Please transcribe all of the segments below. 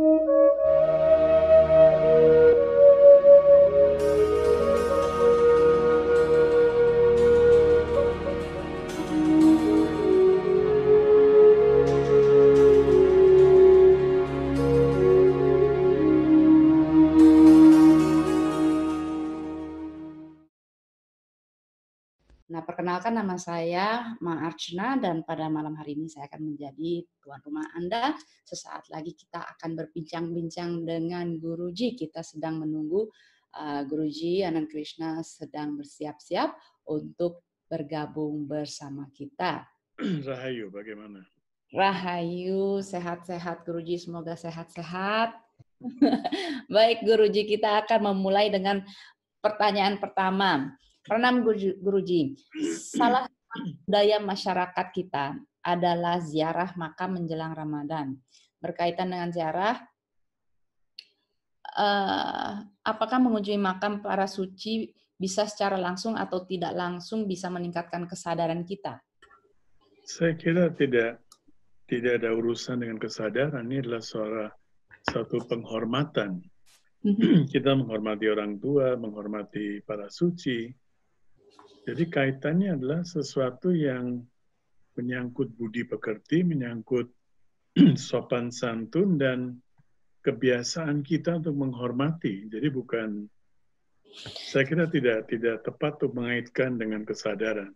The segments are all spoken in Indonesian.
Nah, perkenalkan nama saya Ma Archana dan pada malam hari ini saya akan menjadi tuan rumah Anda. Sesaat lagi kita akan berbincang-bincang dengan Guruji. Kita sedang menunggu Guruji Anand Krishna sedang bersiap-siap untuk bergabung bersama kita. Rahayu, bagaimana? Rahayu, sehat-sehat Guruji, semoga sehat-sehat. Baik Guruji, kita akan memulai dengan pertanyaan pertama. Pranam Guruji, salah satu budaya masyarakat kita adalah ziarah makam menjelang Ramadan. Berkaitan dengan ziarah, apakah mengunjungi makam para suci bisa secara langsung atau tidak langsung bisa meningkatkan kesadaran kita? Saya kira tidak ada urusan dengan kesadaran. Ini adalah satu penghormatan. Kita menghormati orang tua, menghormati para suci. Jadi kaitannya adalah sesuatu yang menyangkut budi pekerti, menyangkut sopan santun dan kebiasaan kita untuk menghormati. Jadi saya kira tidak tepat untuk mengaitkan dengan kesadaran.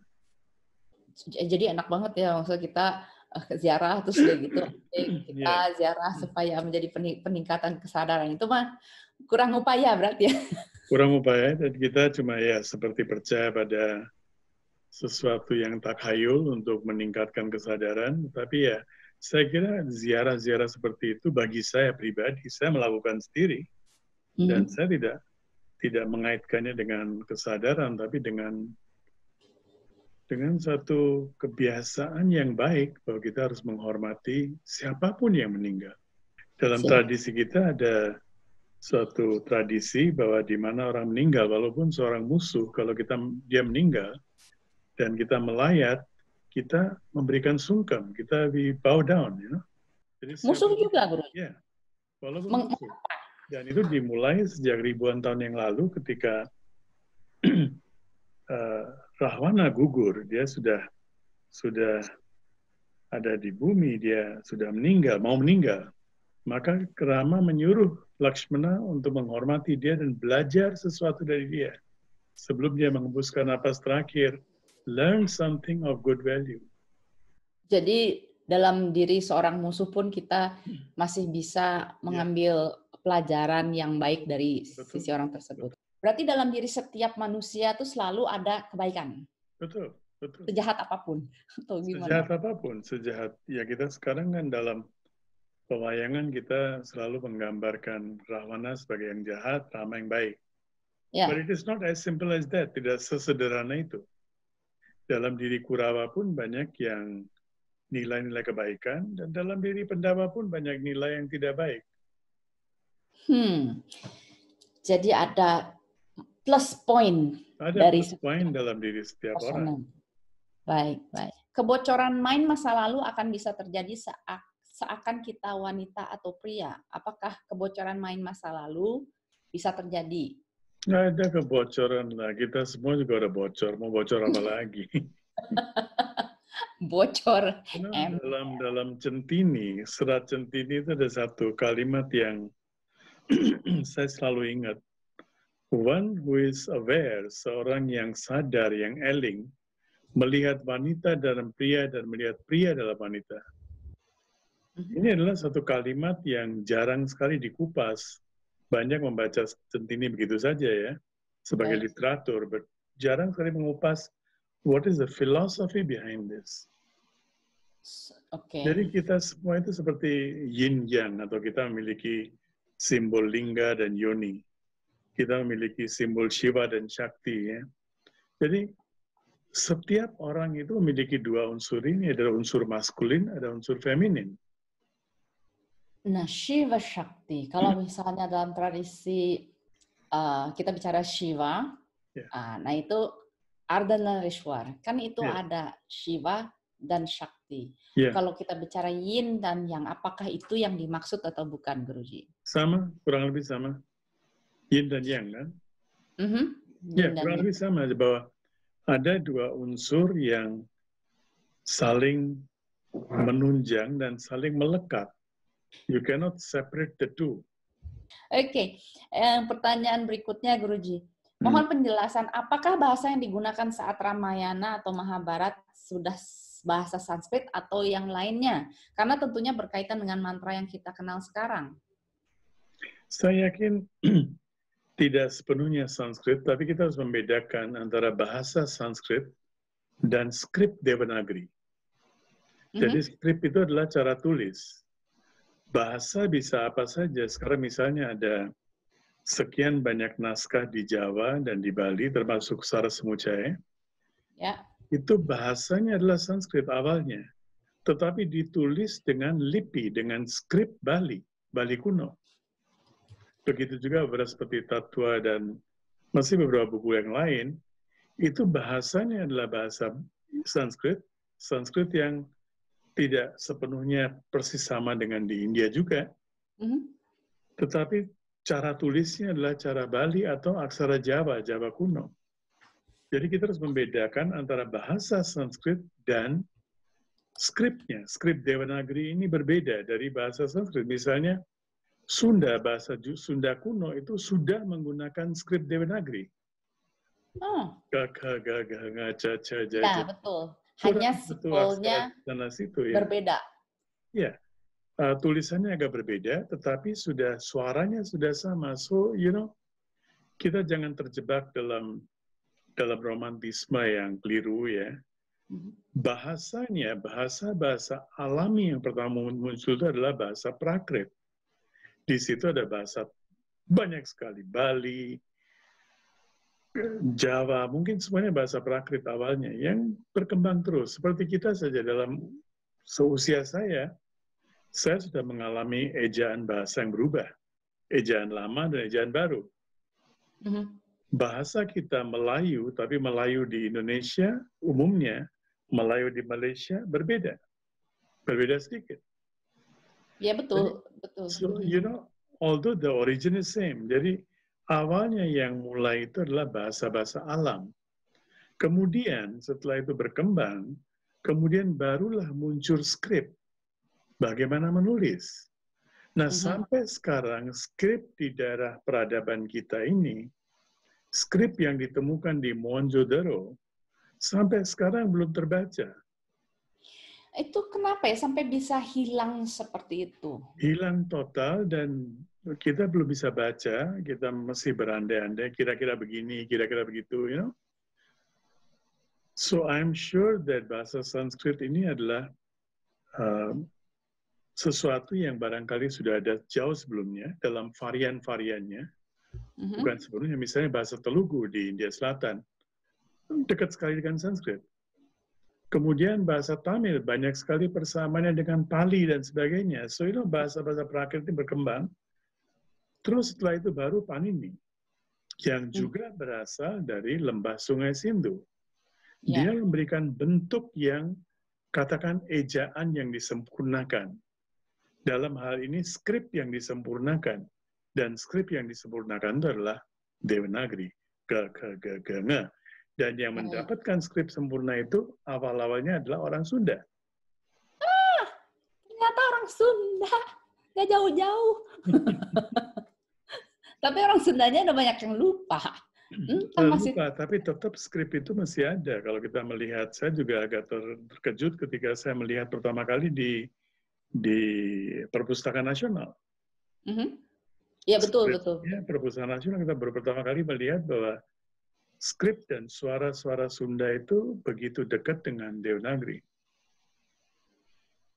Jadi enak banget ya, maksudnya kita ziarah terus udah gitu kita ziarah supaya menjadi peningkatan kesadaran, itu mah kurang upaya berarti ya. Kurang upaya, dan kita cuma ya seperti percaya pada sesuatu yang takhayul untuk meningkatkan kesadaran. Tapi ya saya kira ziarah-ziarah seperti itu bagi saya pribadi, saya melakukan sendiri. Dan saya tidak mengaitkannya dengan kesadaran, tapi dengan satu kebiasaan yang baik bahwa kita harus menghormati siapapun yang meninggal. Dalam tradisi kita ada suatu tradisi bahwa di mana orang meninggal, walaupun seorang musuh, kalau dia meninggal dan kita melayat, kita memberikan sungkem, kita bow down, you know. Jadi musuh juga, Guru. Ya, walaupun musuh. Dan itu dimulai sejak ribuan tahun yang lalu ketika Rahwana gugur, dia sudah ada di bumi, dia sudah mau meninggal. Maka Rama menyuruh Lakshmana untuk menghormati dia dan belajar sesuatu dari dia. Sebelum dia mengembuskan napas terakhir, learn something of good value. Jadi dalam diri seorang musuh pun kita masih bisa mengambil pelajaran yang baik dari sisi orang tersebut. Berarti dalam diri setiap manusia itu selalu ada kebaikan. Betul. Sejahat apapun. Atau gimana? Sejahat apapun, ya kita sekarang kan dalam pewayangan kita selalu menggambarkan Rahwana sebagai yang jahat, Rama yang baik. Yeah. But it is not as simple as that. Tidak sesederhana itu. Dalam diri Kurawa pun banyak yang nilai-nilai kebaikan, dan dalam diri Pandava pun banyak nilai yang tidak baik. Jadi ada plus point plus point dalam diri setiap orang. Baik. Kebocoran main masa lalu akan bisa terjadi seakan kita wanita atau pria. Apakah kebocoran main masa lalu bisa terjadi? Nggak ada kebocoran lah. Kita semua juga udah bocor. Mau bocor apa lagi? Bocor. Dalam Centini, serat Centini itu ada satu kalimat yang saya selalu ingat. One who is aware, seorang yang sadar, yang eling, melihat wanita dalam pria dan melihat pria dalam wanita. Ini adalah satu kalimat yang jarang sekali dikupas. Banyak membaca Centini begitu saja ya, sebagai literatur, jarang sekali mengupas what is the philosophy behind this. Jadi kita semua itu seperti yin yang, atau kita memiliki simbol lingga dan yoni. Kita memiliki simbol Shiva dan Shakti ya. Jadi setiap orang itu memiliki dua unsur ini, ada unsur maskulin, ada unsur feminin. Nah, Shiva Shakti, kalau misalnya dalam tradisi kita bicara Shiva, nah itu Ardhanarishwar, kan itu ada Shiva dan Shakti. Sakti. Ya, Kalau kita bicara yin dan yang, apakah itu yang dimaksud atau bukan, Guruji? sama, kurang lebih sama. Yin dan yang kan? Mhm. Ya, Yin dan kurang yang. lebih sama bahwa ada dua unsur yang saling menunjang dan saling melekat. You cannot separate the two. Oke, pertanyaan berikutnya, Guruji. Hmm. Mohon penjelasan, apakah bahasa yang digunakan saat Ramayana atau Mahabharat sudah bahasa Sanskrit atau yang lainnya? Karena tentunya berkaitan dengan mantra yang kita kenal sekarang. Saya yakin tidak sepenuhnya Sanskrit, tapi kita harus membedakan antara bahasa Sanskrit dan skrip Devanagari. Jadi skrip itu adalah cara tulis. Bahasa bisa apa saja. Sekarang misalnya ada sekian banyak naskah di Jawa dan di Bali, termasuk Sara Semucaya. Ya. Itu bahasanya adalah Sanskrit awalnya. Tetapi ditulis dengan lipi, dengan skrip Bali, Bali kuno. Begitu juga beberapa seperti Tatwa dan masih beberapa buku yang lain, itu bahasanya adalah bahasa Sanskrit, Sanskrit yang tidak sepenuhnya persis sama dengan di India juga, tetapi cara tulisnya adalah cara Bali atau aksara Jawa, Jawa kuno. Jadi kita harus membedakan antara bahasa Sanskrit dan skripnya. Skrip Devanagari ini berbeda dari bahasa Sanskrit. Misalnya Sunda, bahasa Sunda kuno itu sudah menggunakan skrip Devanagari. Oh, Gagha, gaga, ngaca, ca, ya jaja. betul. Hanya Kurang satu aksara simpelnya sana situ ya. berbeda. Ya, tulisannya agak berbeda, tetapi sudah suaranya sudah sama. So, kita jangan terjebak dalam romantisme yang keliru ya. Bahasanya, bahasa alami yang pertama muncul itu adalah bahasa Prakrit. Di situ ada bahasa banyak sekali, Bali, Jawa, mungkin semuanya bahasa Prakrit awalnya yang berkembang terus. Seperti kita saja dalam seusia saya sudah mengalami ejaan bahasa yang berubah. Ejaan lama dan ejaan baru. Bahasa kita Melayu, tapi Melayu di Indonesia umumnya, Melayu di Malaysia berbeda. Berbeda sedikit. Ya betul, betul. So, although the origin is same. Jadi awalnya yang mulai itu adalah bahasa-bahasa alam. Kemudian setelah itu berkembang, kemudian barulah muncul skrip. Bagaimana menulis. Nah, sampai sekarang skrip di daerah peradaban kita ini, skrip yang ditemukan di Mohenjo-daro, sampai sekarang belum terbaca. Itu kenapa ya sampai bisa hilang seperti itu? Hilang total dan kita belum bisa baca, kita masih berandai-andai, kira-kira begini, kira-kira begitu, So I'm sure that bahasa Sanskrit ini adalah sesuatu yang barangkali sudah ada jauh sebelumnya dalam varian-variannya. Bukan sebelumnya, misalnya bahasa Telugu di India Selatan, dekat sekali dengan Sanskrit. Kemudian bahasa Tamil banyak sekali persamaannya dengan Pali dan sebagainya. So bahasa-bahasa Prakrit ini berkembang. Terus setelah itu baru Panini, yang juga berasal dari lembah Sungai Sindu. Dia memberikan bentuk yang katakan ejaan yang disempurnakan. Dalam hal ini skrip yang disempurnakan. Dan skrip yang disempurnakan itu adalah Devanagari. Ga. Dan yang mendapatkan skrip sempurna itu awal-awalnya adalah orang Sunda. Ternyata orang Sunda. Nggak jauh-jauh. Tapi orang Sundanya udah banyak yang lupa. Lupa, tapi tetap skrip itu masih ada. Kalau kita melihat, saya juga agak terkejut ketika saya melihat pertama kali di Perpustakaan Nasional. Ya betul, betul. Perpustakaan Nasional kita baru pertama kali melihat bahwa skrip dan suara-suara Sunda itu begitu dekat dengan Devanagari.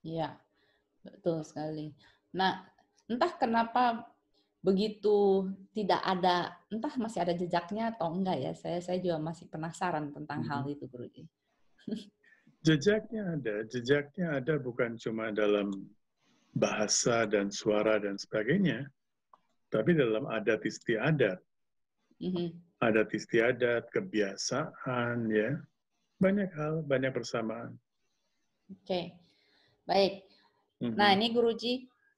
Iya, betul sekali. Nah, entah kenapa begitu tidak ada, entah masih ada jejaknya atau enggak ya. Saya juga masih penasaran tentang hal itu, Guruji. Jejaknya ada bukan cuma dalam bahasa dan suara dan sebagainya, tapi dalam adat istiadat. Adat istiadat, kebiasaan, ya. Banyak hal, banyak persamaan. Oke, baik. Nah, Mhm. ini Guruji,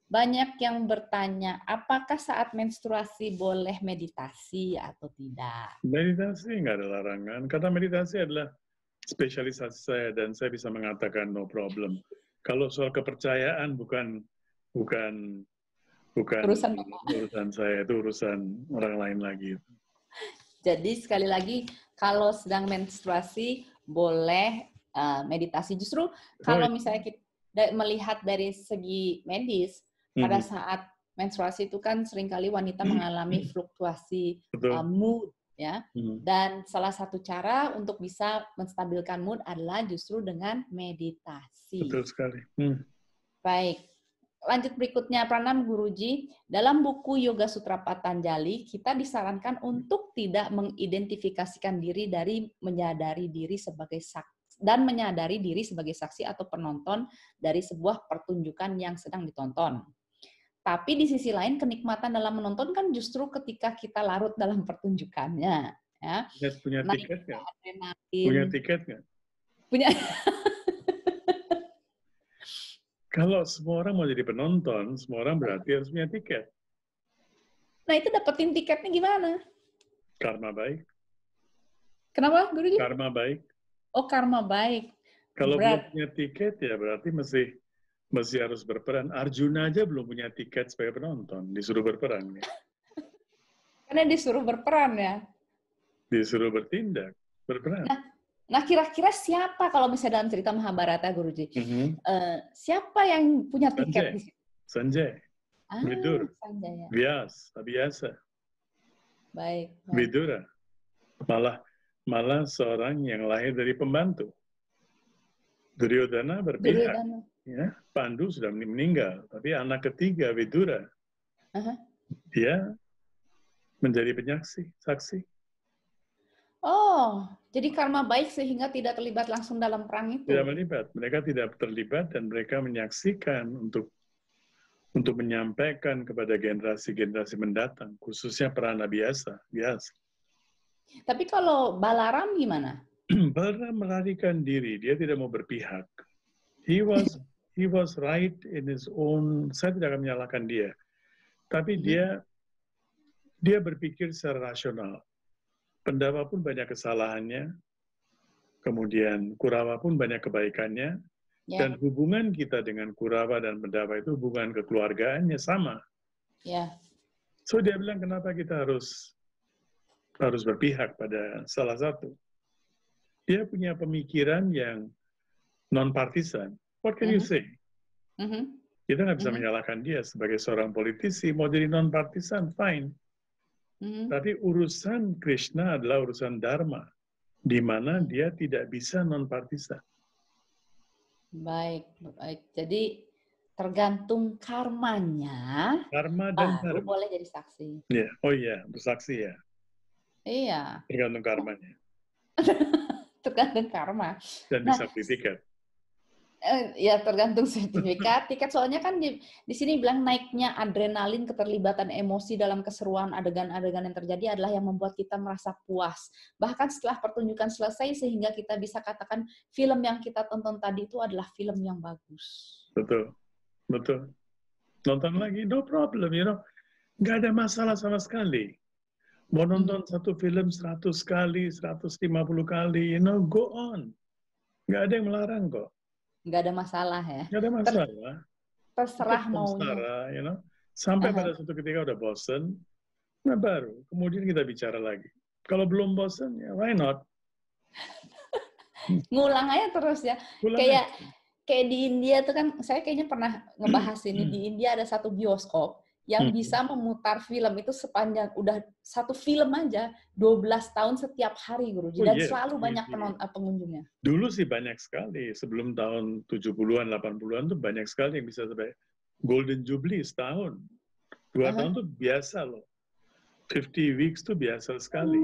banyak yang bertanya, apakah saat menstruasi boleh meditasi atau tidak? Meditasi nggak ada larangan, karena meditasi adalah spesialisasi saya dan saya bisa mengatakan no problem. Kalau soal kepercayaan bukan bukan Urusan Bapak. urusan saya, itu urusan orang lain lagi. Jadi sekali lagi, kalau sedang menstruasi boleh meditasi. Justru Oh, kalau misalnya kita melihat dari segi medis, pada mhm. saat menstruasi itu kan seringkali wanita mengalami fluktuasi Betul. mood, ya. Mhm. Dan salah satu cara untuk bisa menstabilkan mood adalah justru dengan meditasi. Betul sekali. Baik. Lanjut berikutnya, Pranam Guruji. Dalam buku Yoga Sutra Patanjali, kita disarankan untuk tidak mengidentifikasikan diri dari menyadari diri sebagai saksi dan menyadari diri sebagai saksi atau penonton dari sebuah pertunjukan yang sedang ditonton. Tapi di sisi lain, kenikmatan dalam menonton kan justru ketika kita larut dalam pertunjukannya. Ya. Punya tiket Naiknya nggak? adrenalin. Punya tiket nggak? Punya. Kalau semua orang mau jadi penonton, semua orang berarti harus punya tiket. Nah, itu dapetin tiketnya gimana? Karma baik. Kenapa, Guruji? Karma baik. Oh, karma baik. Kalau belum Berat. punya tiket ya berarti masih harus berperan. Arjuna aja belum punya tiket sebagai penonton, disuruh berperan. Ya. Karena disuruh berperan ya. Disuruh bertindak, berperan. Nah kira-kira siapa kalau misalnya dalam cerita Mahabharata, Guruji? Mhm. Siapa yang punya tiket Sanjay, di situ? Sanjay, Ah, Vidur, Sanjaya. Vyas, Abhyasa, Baik, baik. Vidura. Malah seorang yang lahir dari pembantu. Duryodhana berpihak. Duryodhana. Ya, Pandu sudah meninggal, tapi anak ketiga Vidura, Aha. dia menjadi penyaksi, saksi. Oh, jadi karma baik sehingga tidak terlibat langsung dalam perang Tidak itu. melibat, mereka tidak terlibat dan mereka menyaksikan untuk menyampaikan kepada generasi-generasi mendatang, khususnya para biasa. Tapi kalau Balaram gimana? Balaram melarikan diri, dia tidak mau berpihak. He was right in his own. Saya tidak akan menyalahkan dia, tapi dia berpikir secara rasional. Pandava pun banyak kesalahannya, kemudian Kurawa pun banyak kebaikannya, dan Ya, hubungan kita dengan Kurawa dan Pandava itu hubungan kekeluargaannya sama. ya. So dia bilang kenapa kita harus berpihak pada salah satu. Dia punya pemikiran yang non-partisan. What can you Mhm, say? mhm, Kita nggak bisa mhm, menyalahkan dia sebagai seorang politisi, mau jadi non-partisan, fine. mhm. Tapi urusan Krishna adalah urusan Dharma, di mana dia tidak bisa non-partisan. Baik, baik. Jadi tergantung karmanya, Dharma dan baru Dharma. boleh jadi saksi. Ya, oh iya, bersaksi ya, Iya, tergantung karmanya. tergantung karma. Dan Nah, bisa beli tiket. ya tergantung sertifikat tiket. Soalnya kan di sini bilang naiknya adrenalin, keterlibatan emosi dalam keseruan adegan-adegan yang terjadi adalah yang membuat kita merasa puas. Bahkan setelah pertunjukan selesai sehingga kita bisa katakan film yang kita tonton tadi itu adalah film yang bagus. Betul, betul. Nonton lagi, no problem, Nggak ada masalah sama sekali. Mau nonton satu film 100 kali, 150 kali, go on. Nggak ada yang melarang kok. Nggak ada masalah ya. Nggak ada masalah. Itu Terserah maunya. samsara, Sampai pada suatu ketika udah bosen, nah baru. Kemudian kita bicara lagi. Kalau belum bosen, ya why not? Ngulang aja terus ya. Pulang Kayak aja. kayak di India tuh kan, saya kayaknya pernah ngebahas ini. Di India ada satu bioskop yang bisa memutar film itu sepanjang, udah satu film aja 12 tahun setiap hari, Guruji. Oh Dan yes. selalu banyak pengunjungnya. Dulu sih banyak sekali. Sebelum tahun 70-an, 80-an tuh banyak sekali yang bisa sampai Golden Jubilee setahun. 2 tahun tuh biasa loh. 50 weeks tuh biasa sekali.